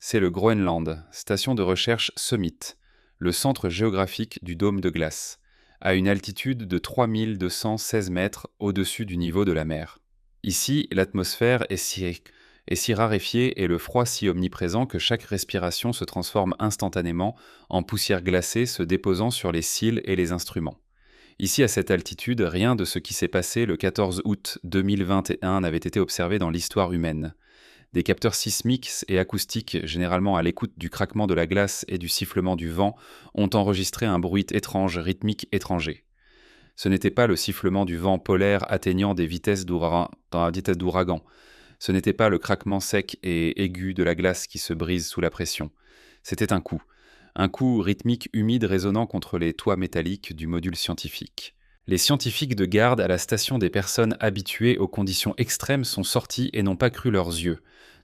C'est le Groenland, station de recherche Summit, le centre géographique du dôme de glace, à une altitude de 3216 mètres au-dessus du niveau de la mer. Ici, l'atmosphère est si raréfiée et le froid si omniprésent que chaque respiration se transforme instantanément en poussière glacée se déposant sur les cils et les instruments. Ici, à cette altitude, rien de ce qui s'est passé le 14 août 2021 n'avait été observé dans l'histoire humaine. Des capteurs sismiques et acoustiques, généralement à l'écoute du craquement de la glace et du sifflement du vent, ont enregistré un bruit étrange, rythmique étranger. Ce n'était pas le sifflement du vent polaire atteignant des vitesses dans la vitesse d'ouragan. Ce n'était pas le craquement sec et aigu de la glace qui se brise sous la pression. C'était un coup. Un coup rythmique humide résonnant contre les toits métalliques du module scientifique. Les scientifiques de garde à la station des personnes habituées aux conditions extrêmes sont sortis et n'ont pas cru leurs yeux.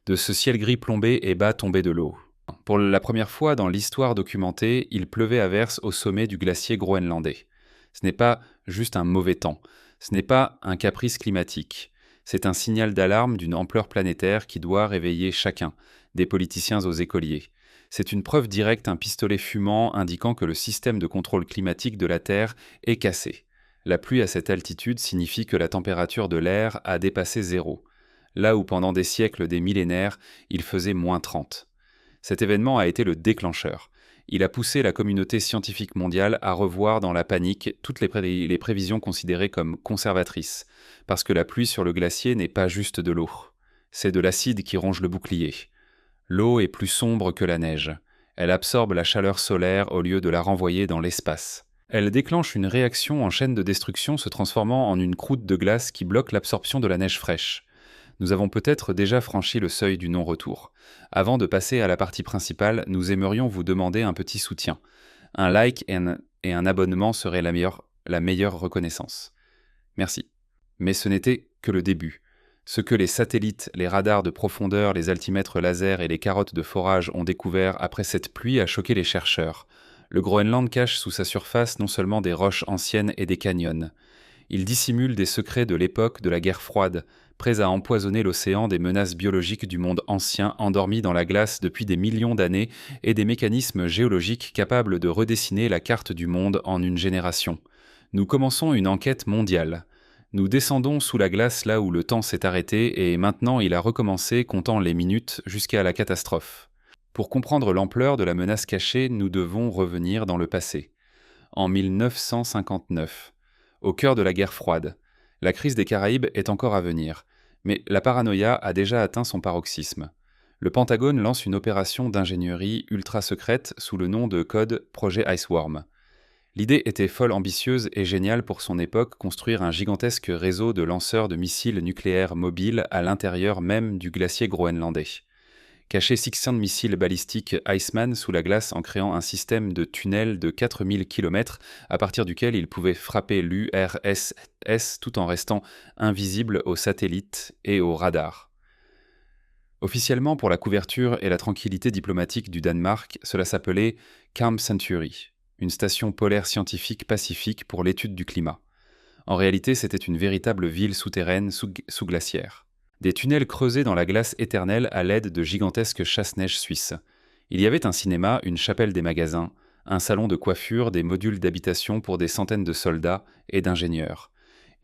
De ce ciel gris plombé et bas tombait de l'eau. Pour la première fois dans l'histoire documentée, il pleuvait à verse au sommet du glacier groenlandais. Ce n'est pas juste un mauvais temps, ce n'est pas un caprice climatique. C'est un signal d'alarme d'une ampleur planétaire qui doit réveiller chacun, des politiciens aux écoliers. C'est une preuve directe, un pistolet fumant indiquant que le système de contrôle climatique de la Terre est cassé. La pluie à cette altitude signifie que la température de l'air a dépassé zéro, là où pendant des siècles, des millénaires, il faisait -30. Cet événement a été le déclencheur. Il a poussé la communauté scientifique mondiale à revoir dans la panique toutes les prévisions considérées comme conservatrices, parce que la pluie sur le glacier n'est pas juste de l'eau. C'est de l'acide qui ronge le bouclier. L'eau est plus sombre que la neige. Elle absorbe la chaleur solaire au lieu de la renvoyer dans l'espace. Elle déclenche une réaction en chaîne de destruction se transformant en une croûte de glace qui bloque l'absorption de la neige fraîche. Nous avons peut-être déjà franchi le seuil du non-retour. Avant de passer à la partie principale, nous aimerions vous demander un petit soutien. Un like et un abonnement seraient la meilleure reconnaissance. Merci. Mais ce n'était que le début. Ce que les satellites, les radars de profondeur, les altimètres laser et les carottes de forage ont découvert après cette pluie a choqué les chercheurs. Le Groenland cache sous sa surface non seulement des roches anciennes et des canyons. Il dissimule des secrets de l'époque de la guerre froide, prêts à empoisonner l'océan des menaces biologiques du monde ancien endormi dans la glace depuis des millions d'années et des mécanismes géologiques capables de redessiner la carte du monde en une génération. Nous commençons une enquête mondiale. Nous descendons sous la glace là où le temps s'est arrêté et maintenant il a recommencé comptant les minutes jusqu'à la catastrophe. Pour comprendre l'ampleur de la menace cachée, nous devons revenir dans le passé. En 1959, au cœur de la guerre froide, la crise des Caraïbes est encore à venir, mais la paranoïa a déjà atteint son paroxysme. Le Pentagone lance une opération d'ingénierie ultra secrète sous le nom de code Projet Iceworm. L'idée était folle, ambitieuse et géniale pour son époque, construire un gigantesque réseau de lanceurs de missiles nucléaires mobiles à l'intérieur même du glacier groenlandais. Cacher 600 missiles balistiques Iceman sous la glace en créant un système de tunnels de 4000 km à partir duquel ils pouvaient frapper l'URSS tout en restant invisibles aux satellites et aux radars. Officiellement, pour la couverture et la tranquillité diplomatique du Danemark, cela s'appelait Camp Century, une station polaire scientifique pacifique pour l'étude du climat. En réalité, c'était une véritable ville souterraine sous glaciaire. Des tunnels creusés dans la glace éternelle à l'aide de gigantesques chasse-neige suisses. Il y avait un cinéma, une chapelle des magasins, un salon de coiffure, des modules d'habitation pour des centaines de soldats et d'ingénieurs.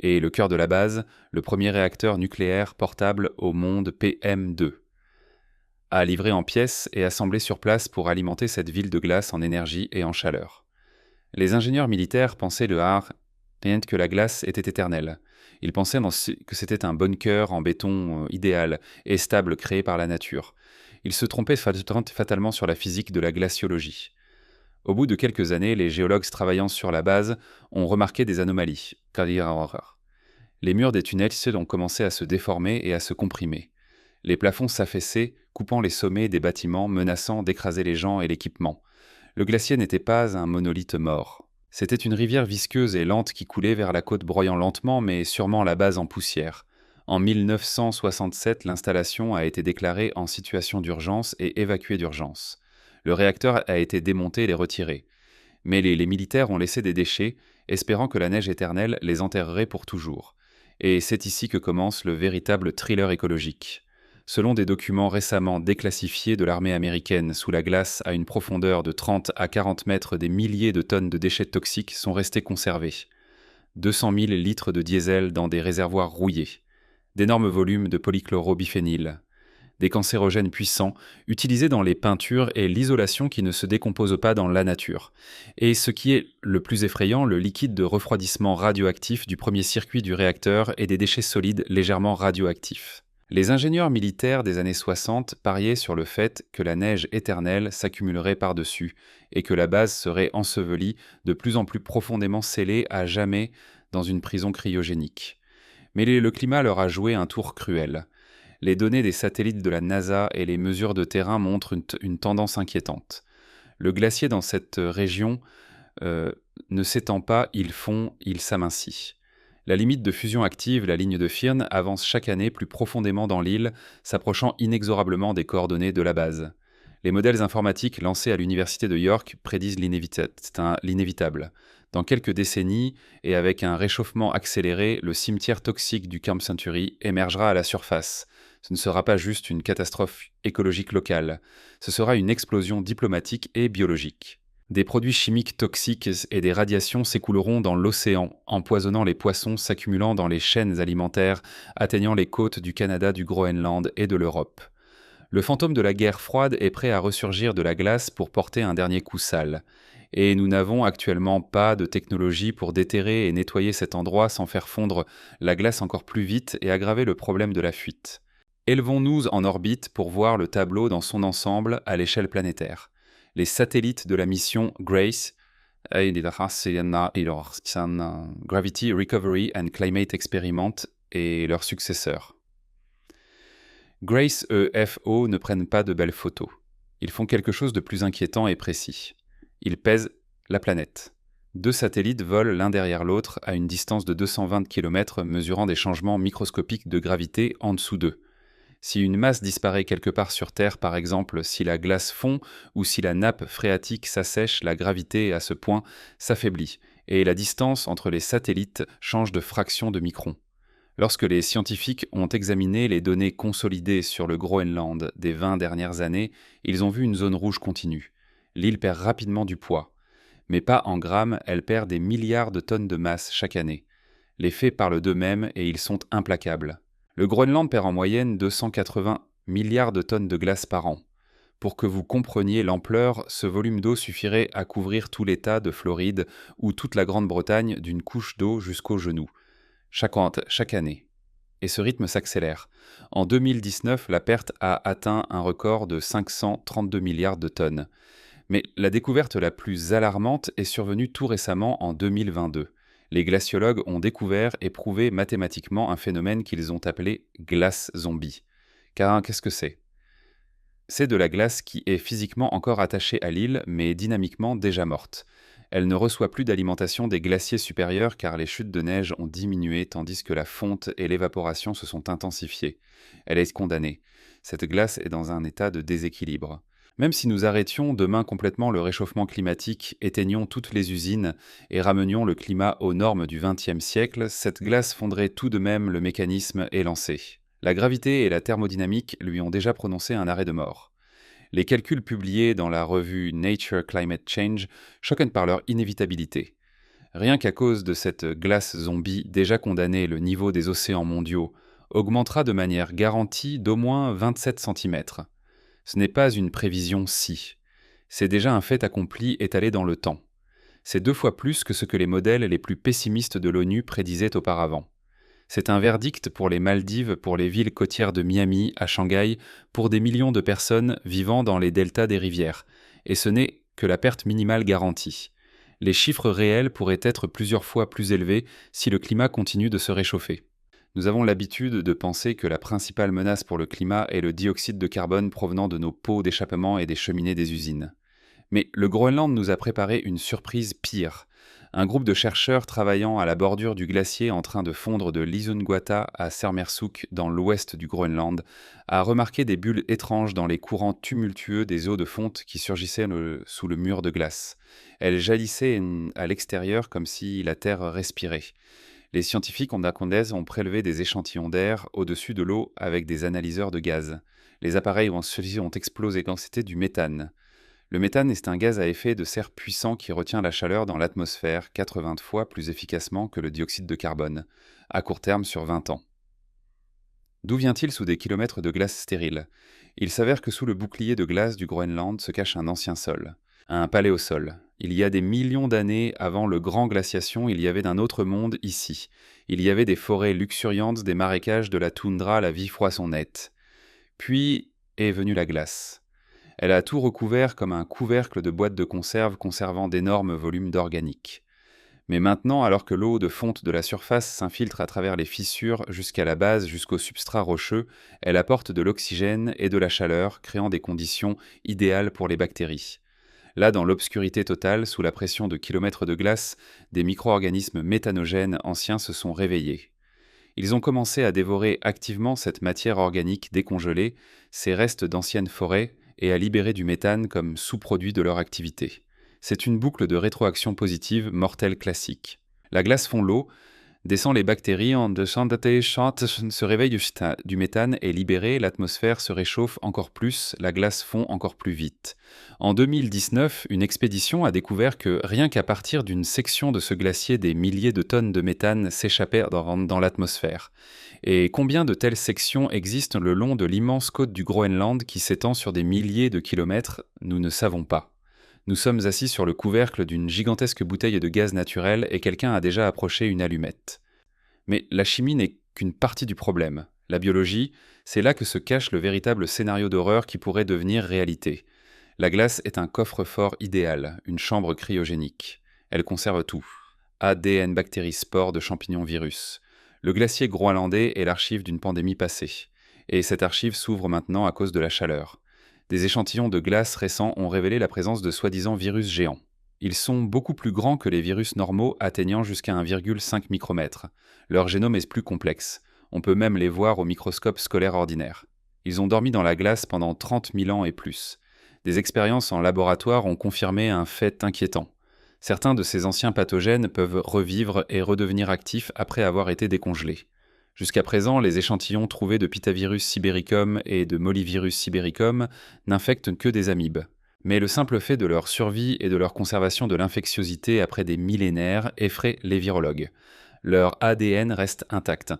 Et le cœur de la base, le premier réacteur nucléaire portable au monde PM2. À livrer en pièces et assemblé sur place pour alimenter cette ville de glace en énergie et en chaleur. Les ingénieurs militaires pensaient rien que la glace était éternelle. Ils pensaient que c'était un bunker en béton idéal et stable créé par la nature. Ils se trompaient fatalement sur la physique de la glaciologie. Au bout de quelques années, les géologues travaillant sur la base ont remarqué des anomalies. Les murs des tunnels ont commencé à se déformer et à se comprimer. Les plafonds s'affaissaient, coupant les sommets des bâtiments, menaçant d'écraser les gens et l'équipement. Le glacier n'était pas un monolithe mort. C'était une rivière visqueuse et lente qui coulait vers la côte broyant lentement mais sûrement la base en poussière. En 1967, l'installation a été déclarée en situation d'urgence et évacuée d'urgence. Le réacteur a été démonté et retiré. Mais les militaires ont laissé des déchets, espérant que la neige éternelle les enterrerait pour toujours. Et c'est ici que commence le véritable thriller écologique. Selon des documents récemment déclassifiés de l'armée américaine, sous la glace à une profondeur de 30 à 40 mètres, des milliers de tonnes de déchets toxiques sont restés conservés. 200 000 litres de diesel dans des réservoirs rouillés, d'énormes volumes de polychlorobiphényle, des cancérogènes puissants utilisés dans les peintures et l'isolation qui ne se décompose pas dans la nature. Et ce qui est le plus effrayant, le liquide de refroidissement radioactif du premier circuit du réacteur et des déchets solides légèrement radioactifs. Les ingénieurs militaires des années 60 pariaient sur le fait que la neige éternelle s'accumulerait par-dessus et que la base serait ensevelie, de plus en plus profondément scellée à jamais dans une prison cryogénique. Mais le climat leur a joué un tour cruel. Les données des satellites de la NASA et les mesures de terrain montrent une tendance inquiétante. Le glacier dans cette région ne s'étend pas, il fond, il s'amincit. La limite de fusion active, la ligne de Firn, avance chaque année plus profondément dans l'île, s'approchant inexorablement des coordonnées de la base. Les modèles informatiques lancés à l'université de York prédisent l'inévitable. Dans quelques décennies, et avec un réchauffement accéléré, le cimetière toxique du Camp Century émergera à la surface. Ce ne sera pas juste une catastrophe écologique locale, ce sera une explosion diplomatique et biologique. Des produits chimiques toxiques et des radiations s'écouleront dans l'océan, empoisonnant les poissons, s'accumulant dans les chaînes alimentaires, atteignant les côtes du Canada, du Groenland et de l'Europe. Le fantôme de la guerre froide est prêt à ressurgir de la glace pour porter un dernier coup sale. Et nous n'avons actuellement pas de technologie pour déterrer et nettoyer cet endroit sans faire fondre la glace encore plus vite et aggraver le problème de la fuite. Élevons-nous en orbite pour voir le tableau dans son ensemble à l'échelle planétaire. Les satellites de la mission Grace, Gravity Recovery and Climate Experiment et leurs successeurs. Grace et FO ne prennent pas de belles photos. Ils font quelque chose de plus inquiétant et précis. Ils pèsent la planète. 2 satellites volent l'un derrière l'autre à une distance de 220 km, mesurant des changements microscopiques de gravité en dessous d'eux. Si une masse disparaît quelque part sur Terre, par exemple si la glace fond ou si la nappe phréatique s'assèche, la gravité à ce point s'affaiblit et la distance entre les satellites change de fraction de micron. Lorsque les scientifiques ont examiné les données consolidées sur le Groenland des 20 dernières années, ils ont vu une zone rouge continue. L'île perd rapidement du poids. Mais pas en grammes, elle perd des milliards de tonnes de masse chaque année. Les faits parlent d'eux-mêmes et ils sont implacables. Le Groenland perd en moyenne 280 milliards de tonnes de glace par an. Pour que vous compreniez l'ampleur, ce volume d'eau suffirait à couvrir tout l'État de Floride ou toute la Grande-Bretagne d'une couche d'eau jusqu'aux genoux, chaque année. Et ce rythme s'accélère. En 2019, la perte a atteint un record de 532 milliards de tonnes. Mais la découverte la plus alarmante est survenue tout récemment en 2022. Les glaciologues ont découvert et prouvé mathématiquement un phénomène qu'ils ont appelé glace zombie. Car qu'est-ce que c'est ? C'est de la glace qui est physiquement encore attachée à l'île, mais dynamiquement déjà morte. Elle ne reçoit plus d'alimentation des glaciers supérieurs car les chutes de neige ont diminué tandis que la fonte et l'évaporation se sont intensifiées. Elle est condamnée. Cette glace est dans un état de déséquilibre. Même si nous arrêtions demain complètement le réchauffement climatique, éteignions toutes les usines et ramenions le climat aux normes du XXe siècle, cette glace fondrait tout de même le mécanisme élancé. La gravité et la thermodynamique lui ont déjà prononcé un arrêt de mort. Les calculs publiés dans la revue Nature Climate Change choquent par leur inévitabilité. Rien qu'à cause de cette glace zombie déjà condamnée, le niveau des océans mondiaux augmentera de manière garantie d'au moins 27 cm. Ce n'est pas une prévision si. C'est déjà un fait accompli étalé dans le temps. C'est 2 fois plus que ce que les modèles les plus pessimistes de l'ONU prédisaient auparavant. C'est un verdict pour les Maldives, pour les villes côtières de Miami, à Shanghai, pour des millions de personnes vivant dans les deltas des rivières. Et ce n'est que la perte minimale garantie. Les chiffres réels pourraient être plusieurs fois plus élevés si le climat continue de se réchauffer. Nous avons l'habitude de penser que la principale menace pour le climat est le dioxyde de carbone provenant de nos pots d'échappement et des cheminées des usines. Mais le Groenland nous a préparé une surprise pire. Un groupe de chercheurs travaillant à la bordure du glacier en train de fondre de l'Isungwata à Sermersooq dans l'ouest du Groenland a remarqué des bulles étranges dans les courants tumultueux des eaux de fonte qui surgissaient sous le mur de glace. Elles jalissaient à l'extérieur comme si la terre respirait. Les scientifiques hongkongais ont prélevé des échantillons d'air au-dessus de l'eau avec des analyseurs de gaz. Les appareils ont explosé quand c'était du méthane. Le méthane est un gaz à effet de serre puissant qui retient la chaleur dans l'atmosphère 80 fois plus efficacement que le dioxyde de carbone, à court terme sur 20 ans. D'où vient-il sous des kilomètres de glace stérile? Il s'avère que sous le bouclier de glace du Groenland se cache un ancien sol, un paléosol. Il y a des millions d'années avant le grand glaciation, il y avait d'un autre monde ici. Il y avait des forêts luxuriantes, des marécages, de la toundra, la vie froissonnette. Puis est venue la glace. Elle a tout recouvert comme un couvercle de boîte de conserve conservant d'énormes volumes d'organique. Mais maintenant, alors que l'eau de fonte de la surface s'infiltre à travers les fissures jusqu'à la base, jusqu'au substrat rocheux, elle apporte de l'oxygène et de la chaleur, créant des conditions idéales pour les bactéries. Là, dans l'obscurité totale, sous la pression de kilomètres de glace, des micro-organismes méthanogènes anciens se sont réveillés. Ils ont commencé à dévorer activement cette matière organique décongelée, ces restes d'anciennes forêts, et à libérer du méthane comme sous-produit de leur activité. C'est une boucle de rétroaction positive mortelle classique. La glace fond l'eau, descend les bactéries, se réveille du méthane est libéré, l'atmosphère se réchauffe encore plus, la glace fond encore plus vite. En 2019, une expédition a découvert que rien qu'à partir d'une section de ce glacier, des milliers de tonnes de méthane s'échappaient dans l'atmosphère. Et combien de telles sections existent le long de l'immense côte du Groenland qui s'étend sur des milliers de kilomètres, nous ne savons pas. Nous sommes assis sur le couvercle d'une gigantesque bouteille de gaz naturel et quelqu'un a déjà approché une allumette. Mais la chimie n'est qu'une partie du problème. La biologie, c'est là que se cache le véritable scénario d'horreur qui pourrait devenir réalité. La glace est un coffre-fort idéal, une chambre cryogénique. Elle conserve tout. ADN, bactéries, spores, de champignons, virus. Le glacier groenlandais est l'archive d'une pandémie passée. Et cette archive s'ouvre maintenant à cause de la chaleur. Des échantillons de glace récents ont révélé la présence de soi-disant virus géants. Ils sont beaucoup plus grands que les virus normaux, atteignant jusqu'à 1,5 micromètre. Leur génome est plus complexe. On peut même les voir au microscope scolaire ordinaire. Ils ont dormi dans la glace pendant 30 000 ans et plus. Des expériences en laboratoire ont confirmé un fait inquiétant. Certains de ces anciens pathogènes peuvent revivre et redevenir actifs après avoir été décongelés. Jusqu'à présent, les échantillons trouvés de Pitavirus sibéricum et de Mollivirus sibéricum n'infectent que des amibes. Mais le simple fait de leur survie et de leur conservation de l'infectiosité après des millénaires effraie les virologues. Leur ADN reste intact.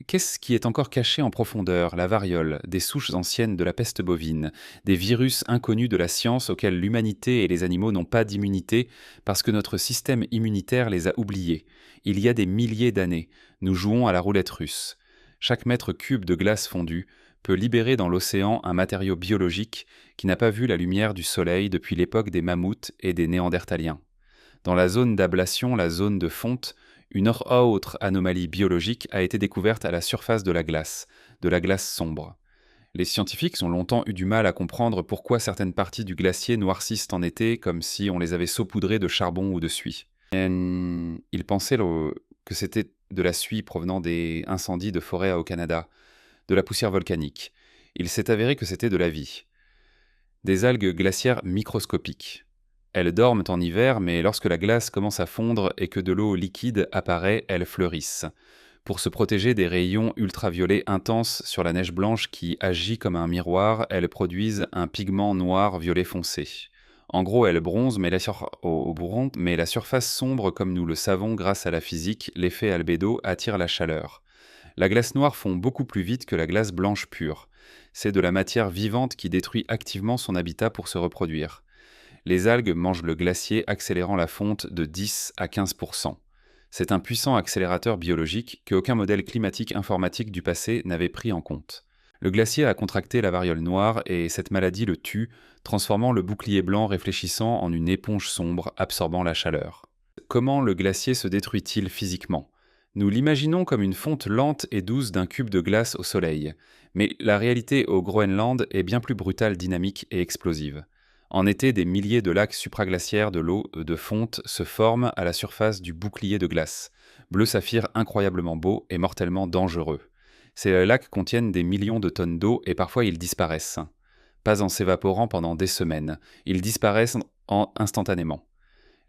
Qu'est-ce qui est encore caché en profondeur? La variole, des souches anciennes de la peste bovine, des virus inconnus de la science auxquels l'humanité et les animaux n'ont pas d'immunité parce que notre système immunitaire les a oubliés. Il y a des milliers d'années, nous jouons à la roulette russe. Chaque mètre cube de glace fondue peut libérer dans l'océan un matériau biologique qui n'a pas vu la lumière du soleil depuis l'époque des mammouths et des néandertaliens. Dans la zone d'ablation, la zone de fonte, une autre anomalie biologique a été découverte à la surface de la glace sombre. Les scientifiques ont longtemps eu du mal à comprendre pourquoi certaines parties du glacier noircissent en été comme si on les avait saupoudrées de charbon ou de suie. Ils pensaient que c'était de la suie provenant des incendies de forêt au Canada, de la poussière volcanique. Il s'est avéré que c'était de la vie. Des algues glaciaires microscopiques. Elles dorment en hiver, mais lorsque la glace commence à fondre et que de l'eau liquide apparaît, elles fleurissent. Pour se protéger des rayons ultraviolets intenses sur la neige blanche qui agit comme un miroir, elles produisent un pigment noir-violet foncé. En gros, elles bronzent, mais la surface sombre, comme nous le savons grâce à la physique, l'effet albédo attire la chaleur. La glace noire fond beaucoup plus vite que la glace blanche pure. C'est de la matière vivante qui détruit activement son habitat pour se reproduire. Les algues mangent le glacier, accélérant la fonte de 10 à 15%. C'est un puissant accélérateur biologique qu'aucun modèle climatique informatique du passé n'avait pris en compte. Le glacier a contracté la variole noire et cette maladie le tue, transformant le bouclier blanc réfléchissant en une éponge sombre absorbant la chaleur. Comment le glacier se détruit-il physiquement? Nous l'imaginons comme une fonte lente et douce d'un cube de glace au soleil, mais la réalité au Groenland est bien plus brutale, dynamique et explosive. En été, des milliers de lacs supraglaciaires de l'eau de fonte se forment à la surface du bouclier de glace, bleu saphir incroyablement beau et mortellement dangereux. Ces lacs contiennent des millions de tonnes d'eau et parfois ils disparaissent. Pas en s'évaporant pendant des semaines, ils disparaissent instantanément.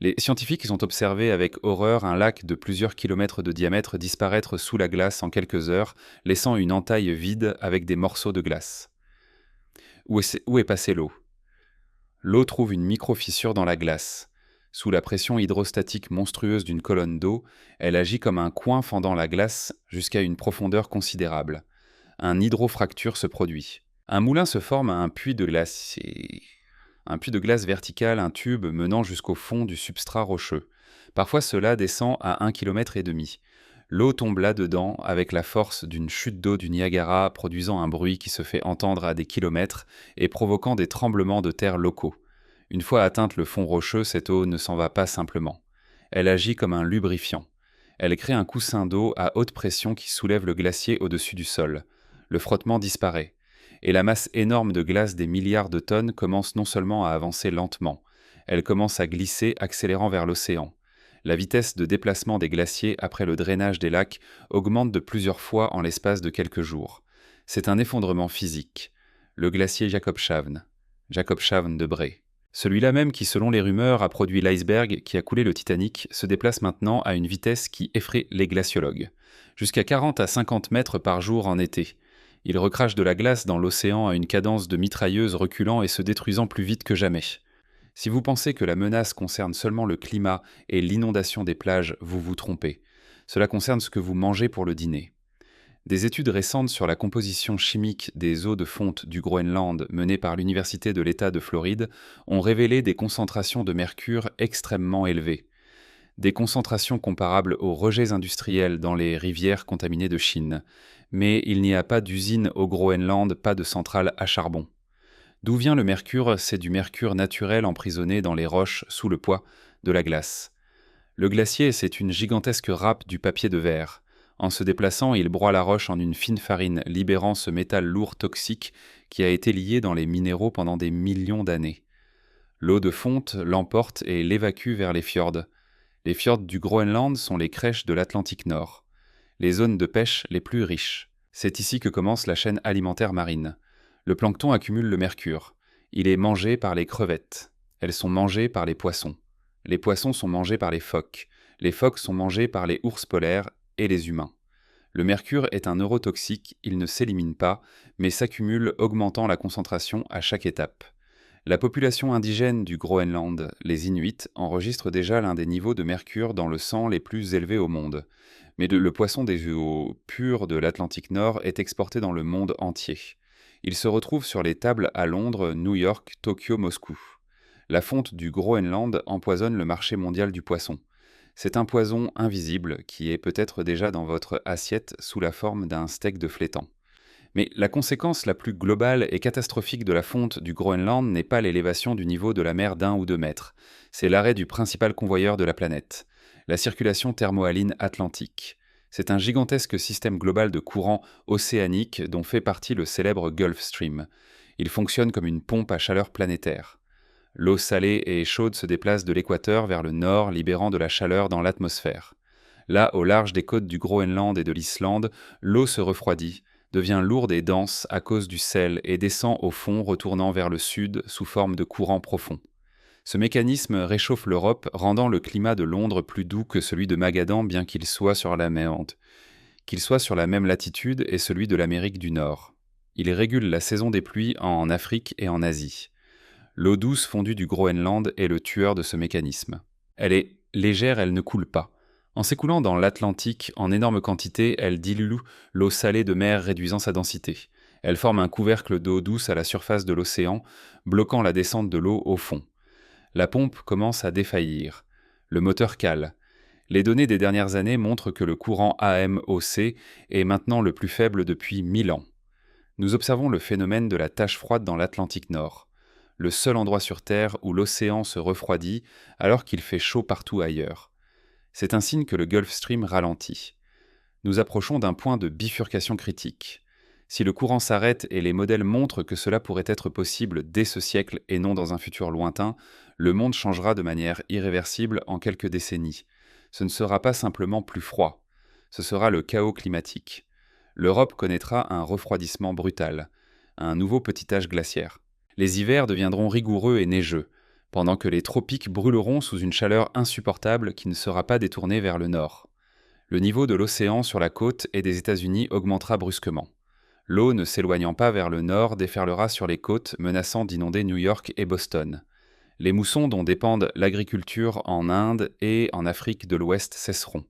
Les scientifiques ont observé avec horreur un lac de plusieurs kilomètres de diamètre disparaître sous la glace en quelques heures, laissant une entaille vide avec des morceaux de glace. Où est passée l'eau? L'eau trouve une micro-fissure dans la glace. Sous la pression hydrostatique monstrueuse d'une colonne d'eau, elle agit comme un coin fendant la glace jusqu'à une profondeur considérable. Un hydrofracture se produit. Un moulin se forme à un puits de glace. Un puits de glace vertical, un tube menant jusqu'au fond du substrat rocheux. Parfois cela descend à 1,5 km. L'eau tombe là-dedans avec la force d'une chute d'eau du Niagara produisant un bruit qui se fait entendre à des kilomètres et provoquant des tremblements de terre locaux. Une fois atteinte le fond rocheux, cette eau ne s'en va pas simplement. Elle agit comme un lubrifiant. Elle crée un coussin d'eau à haute pression qui soulève le glacier au-dessus du sol. Le frottement disparaît. Et la masse énorme de glace des milliards de tonnes commence non seulement à avancer lentement, elle commence à glisser, accélérant vers l'océan. La vitesse de déplacement des glaciers après le drainage des lacs augmente de plusieurs fois en l'espace de quelques jours. C'est un effondrement physique. Le glacier Jakobshavn de Bray. Celui-là même qui, selon les rumeurs, a produit l'iceberg qui a coulé le Titanic, se déplace maintenant à une vitesse qui effraie les glaciologues. Jusqu'à 40 à 50 mètres par jour en été. Il recrache de la glace dans l'océan à une cadence de mitrailleuse reculant et se détruisant plus vite que jamais. Si vous pensez que la menace concerne seulement le climat et l'inondation des plages, vous vous trompez. Cela concerne ce que vous mangez pour le dîner. Des études récentes sur la composition chimique des eaux de fonte du Groenland menées par l'Université de l'État de Floride ont révélé des concentrations de mercure extrêmement élevées. Des concentrations comparables aux rejets industriels dans les rivières contaminées de Chine. Mais il n'y a pas d'usine au Groenland, pas de centrale à charbon. D'où vient le mercure? C'est du mercure naturel emprisonné dans les roches sous le poids de la glace. Le glacier, c'est une gigantesque râpe du papier de verre. En se déplaçant, il broie la roche en une fine farine, libérant ce métal lourd toxique qui a été lié dans les minéraux pendant des millions d'années. L'eau de fonte l'emporte et l'évacue vers les fjords. Les fjords du Groenland sont les crèches de l'Atlantique Nord, les zones de pêche les plus riches. C'est ici que commence la chaîne alimentaire marine. Le plancton accumule le mercure. Il est mangé par les crevettes. Elles sont mangées par les poissons. Les poissons sont mangés par les phoques. Les phoques sont mangés par les ours polaires et les humains. Le mercure est un neurotoxique, il ne s'élimine pas, mais s'accumule augmentant la concentration à chaque étape. La population indigène du Groenland, les Inuits, enregistre déjà l'un des niveaux de mercure dans le sang les plus élevés au monde. Mais le poisson des eaux pures de l'Atlantique Nord est exporté dans le monde entier. Il se retrouve sur les tables à Londres, New York, Tokyo, Moscou. La fonte du Groenland empoisonne le marché mondial du poisson. C'est un poison invisible qui est peut-être déjà dans votre assiette sous la forme d'un steak de flétan. Mais la conséquence la plus globale et catastrophique de la fonte du Groenland n'est pas l'élévation du niveau de la mer d'1 ou 2 mètres. C'est l'arrêt du principal convoyeur de la planète, la circulation thermohaline atlantique. C'est un gigantesque système global de courants océaniques dont fait partie le célèbre Gulf Stream. Il fonctionne comme une pompe à chaleur planétaire. L'eau salée et chaude se déplace de l'équateur vers le nord, libérant de la chaleur dans l'atmosphère. Là, au large des côtes du Groenland et de l'Islande, l'eau se refroidit, devient lourde et dense à cause du sel et descend au fond, retournant vers le sud sous forme de courants profonds. Ce mécanisme réchauffe l'Europe, rendant le climat de Londres plus doux que celui de Magadan, bien qu'il soit sur la même latitude et celui de l'Amérique du Nord. Il régule la saison des pluies en Afrique et en Asie. L'eau douce fondue du Groenland est le tueur de ce mécanisme. Elle est légère, elle ne coule pas. En s'écoulant dans l'Atlantique en énorme quantité, elle dilue l'eau salée de mer réduisant sa densité. Elle forme un couvercle d'eau douce à la surface de l'océan, bloquant la descente de l'eau au fond. La pompe commence à défaillir. Le moteur cale. Les données des dernières années montrent que le courant AMOC est maintenant le plus faible depuis 1000 ans. Nous observons le phénomène de la tache froide dans l'Atlantique Nord, le seul endroit sur Terre où l'océan se refroidit alors qu'il fait chaud partout ailleurs. C'est un signe que le Gulf Stream ralentit. Nous approchons d'un point de bifurcation critique. Si le courant s'arrête et les modèles montrent que cela pourrait être possible dès ce siècle et non dans un futur lointain, le monde changera de manière irréversible en quelques décennies. Ce ne sera pas simplement plus froid, ce sera le chaos climatique. L'Europe connaîtra un refroidissement brutal, un nouveau petit âge glaciaire. Les hivers deviendront rigoureux et neigeux. pendant que les tropiques brûleront sous une chaleur insupportable qui ne sera pas détournée vers le nord. Le niveau de l'océan sur la côte et des États-Unis augmentera brusquement. L'eau, ne s'éloignant pas vers le nord, déferlera sur les côtes, menaçant d'inonder New York et Boston. Les moussons dont dépendent l'agriculture en Inde et en Afrique de l'Ouest cesseront.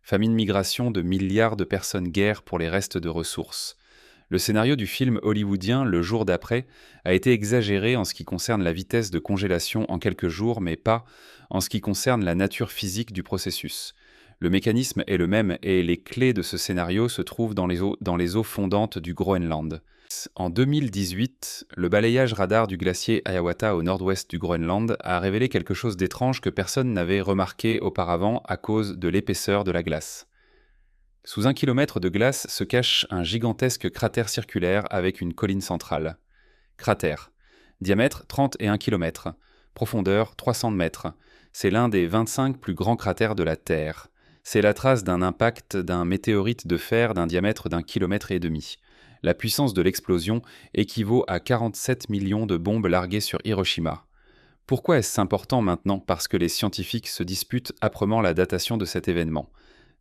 Famine-migration de milliards de personnes guerre pour les restes de ressources. Le scénario du film hollywoodien Le jour d'après a été exagéré en ce qui concerne la vitesse de congélation en quelques jours, mais pas en ce qui concerne la nature physique du processus. Le mécanisme est le même et les clés de ce scénario se trouvent dans les eaux fondantes du Groenland. En 2018, le balayage radar du glacier Hiawatha au nord-ouest du Groenland a révélé quelque chose d'étrange que personne n'avait remarqué auparavant à cause de l'épaisseur de la glace. Sous 1 kilomètre de glace se cache un gigantesque cratère circulaire avec une colline centrale. Cratère. Diamètre 31 km. Profondeur 300 mètres. C'est l'un des 25 plus grands cratères de la Terre. C'est la trace d'un impact d'un météorite de fer d'un diamètre d'1,5 km. La puissance de l'explosion équivaut à 47 millions de bombes larguées sur Hiroshima. Pourquoi est-ce important maintenant? Parce que les scientifiques se disputent âprement la datation de cet événement.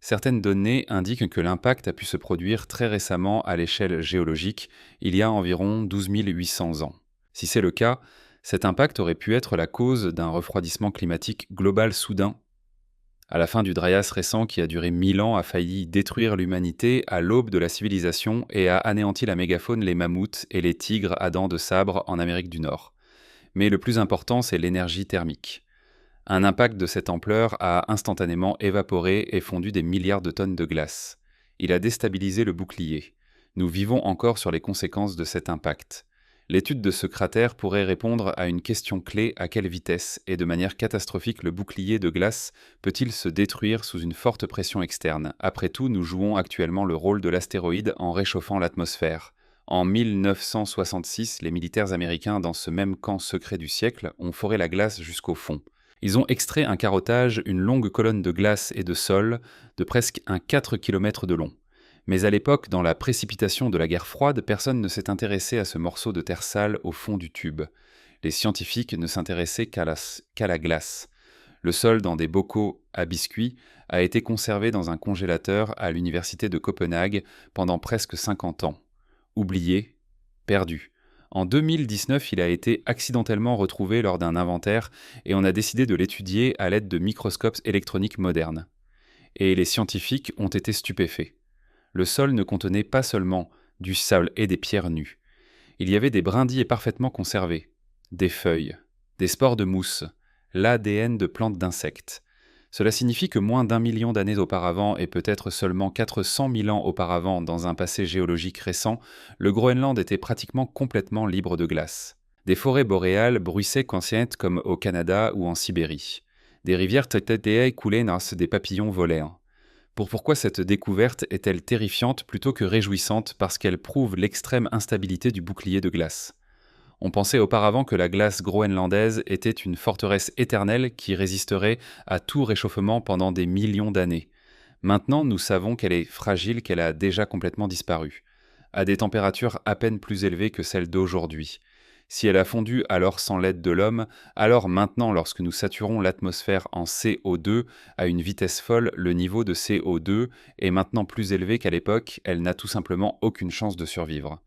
Certaines données indiquent que l'impact a pu se produire très récemment à l'échelle géologique, il y a environ 12 800 ans. Si c'est le cas, cet impact aurait pu être la cause d'un refroidissement climatique global soudain. À la fin du Dryas récent qui a duré 1000 ans a failli détruire l'humanité à l'aube de la civilisation et a anéanti la mégafaune, les mammouths et les tigres à dents de sabre en Amérique du Nord. Mais le plus important, c'est l'énergie thermique. Un impact de cette ampleur a instantanément évaporé et fondu des milliards de tonnes de glace. Il a déstabilisé le bouclier. Nous vivons encore sur les conséquences de cet impact. L'étude de ce cratère pourrait répondre à une question clé: à quelle vitesse et de manière catastrophique le bouclier de glace peut-il se détruire sous une forte pression externe? Après tout, nous jouons actuellement le rôle de l'astéroïde en réchauffant l'atmosphère. En 1966, les militaires américains, dans ce même camp secret du siècle, ont foré la glace jusqu'au fond. Ils ont extrait un carottage, une longue colonne de glace et de sol de presque un 4 km de long. Mais à l'époque, dans la précipitation de la guerre froide, personne ne s'est intéressé à ce morceau de terre sale au fond du tube. Les scientifiques ne s'intéressaient qu'à la glace. Le sol dans des bocaux à biscuits a été conservé dans un congélateur à l'université de Copenhague pendant presque 50 ans. Oublié, perdu. En 2019, il a été accidentellement retrouvé lors d'un inventaire et on a décidé de l'étudier à l'aide de microscopes électroniques modernes. Et les scientifiques ont été stupéfaits. Le sol ne contenait pas seulement du sable et des pierres nues. Il y avait des brindilles parfaitement conservées, des feuilles, des spores de mousse, l'ADN de plantes d'insectes. Cela signifie que moins d'1 million d'années auparavant, et peut-être seulement 400 000 ans auparavant dans un passé géologique récent, le Groenland était pratiquement complètement libre de glace. Des forêts boréales bruissaient conscientes comme au Canada ou en Sibérie. Des rivières têtaient coulaient des papillons volaient. Pourquoi cette découverte est-elle terrifiante plutôt que réjouissante? Parce qu'elle prouve l'extrême instabilité du bouclier de glace. On pensait auparavant que la glace groenlandaise était une forteresse éternelle qui résisterait à tout réchauffement pendant des millions d'années. Maintenant, nous savons qu'elle est fragile, qu'elle a déjà complètement disparu, à des températures à peine plus élevées que celles d'aujourd'hui. Si elle a fondu alors sans l'aide de l'homme, alors maintenant, lorsque nous saturons l'atmosphère en CO2 à une vitesse folle, le niveau de CO2 est maintenant plus élevé qu'à l'époque, elle n'a tout simplement aucune chance de survivre.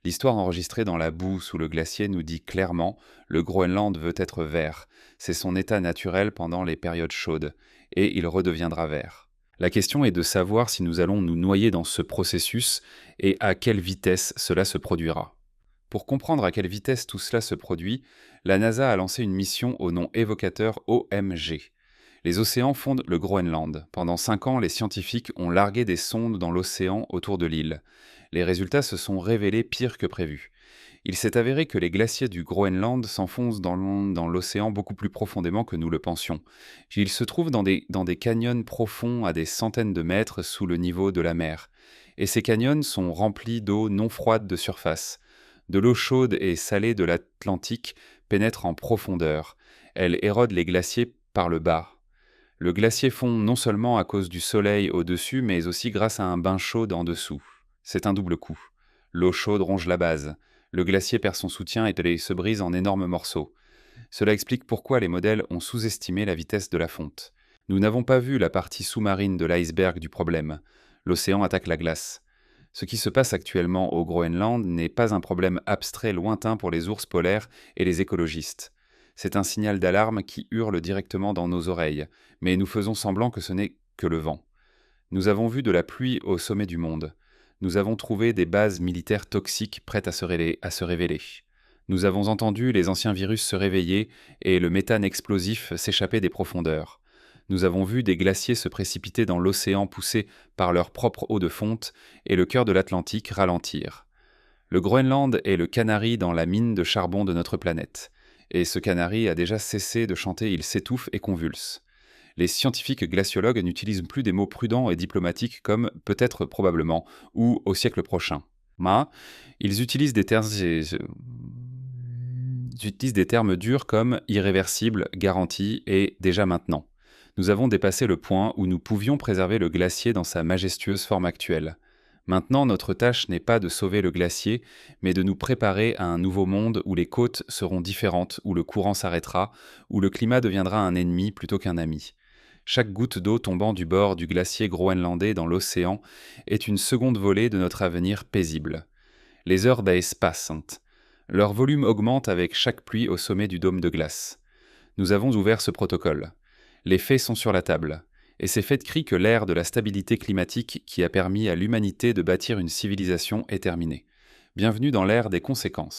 L'histoire enregistrée dans la boue sous le glacier nous dit clairement: le Groenland veut être vert. C'est son état naturel pendant les périodes chaudes, et il redeviendra vert. La question est de savoir si nous allons nous noyer dans ce processus et à quelle vitesse cela se produira. Pour comprendre à quelle vitesse tout cela se produit, la NASA a lancé une mission au nom évocateur OMG. Les océans fondent le Groenland. Pendant 5 ans, les scientifiques ont largué des sondes dans l'océan autour de l'île. Les résultats se sont révélés pires que prévu. Il s'est avéré que les glaciers du Groenland s'enfoncent dans l'océan beaucoup plus profondément que nous le pensions. Ils se trouvent dans des canyons profonds à des centaines de mètres sous le niveau de la mer. Et ces canyons sont remplis d'eau non froide de surface. De l'eau chaude et salée de l'Atlantique pénètre en profondeur. Elle érode les glaciers par le bas. Le glacier fond non seulement à cause du soleil au-dessus, mais aussi grâce à un bain chaud en dessous. C'est un double coup. L'eau chaude ronge la base. Le glacier perd son soutien et se brise en énormes morceaux. Cela explique pourquoi les modèles ont sous-estimé la vitesse de la fonte. Nous n'avons pas vu la partie sous-marine de l'iceberg du problème. L'océan attaque la glace. Ce qui se passe actuellement au Groenland n'est pas un problème abstrait lointain pour les ours polaires et les écologistes. C'est un signal d'alarme qui hurle directement dans nos oreilles, mais nous faisons semblant que ce n'est que le vent. Nous avons vu de la pluie au sommet du monde. Nous avons trouvé des bases militaires toxiques prêtes à se révéler. Nous avons entendu les anciens virus se réveiller et le méthane explosif s'échapper des profondeurs. Nous avons vu des glaciers se précipiter dans l'océan poussés par leur propre eau de fonte et le cœur de l'Atlantique ralentir. Le Groenland est le canari dans la mine de charbon de notre planète. Et ce canari a déjà cessé de chanter, il s'étouffe et convulse. Les scientifiques glaciologues n'utilisent plus des mots prudents et diplomatiques comme peut-être, probablement ou au siècle prochain. Ils utilisent des termes durs comme irréversible, garantie et déjà maintenant. Nous avons dépassé le point où nous pouvions préserver le glacier dans sa majestueuse forme actuelle. Maintenant, notre tâche n'est pas de sauver le glacier, mais de nous préparer à un nouveau monde où les côtes seront différentes, où le courant s'arrêtera, où le climat deviendra un ennemi plutôt qu'un ami. Chaque goutte d'eau tombant du bord du glacier groenlandais dans l'océan est une seconde volée de notre avenir paisible. Les heures passent. Leur volume augmente avec chaque pluie au sommet du dôme de glace. Nous avons ouvert ce protocole. Les faits sont sur la table. Et c'est fait de cri que l'ère de la stabilité climatique qui a permis à l'humanité de bâtir une civilisation est terminée. Bienvenue dans l'ère des conséquences.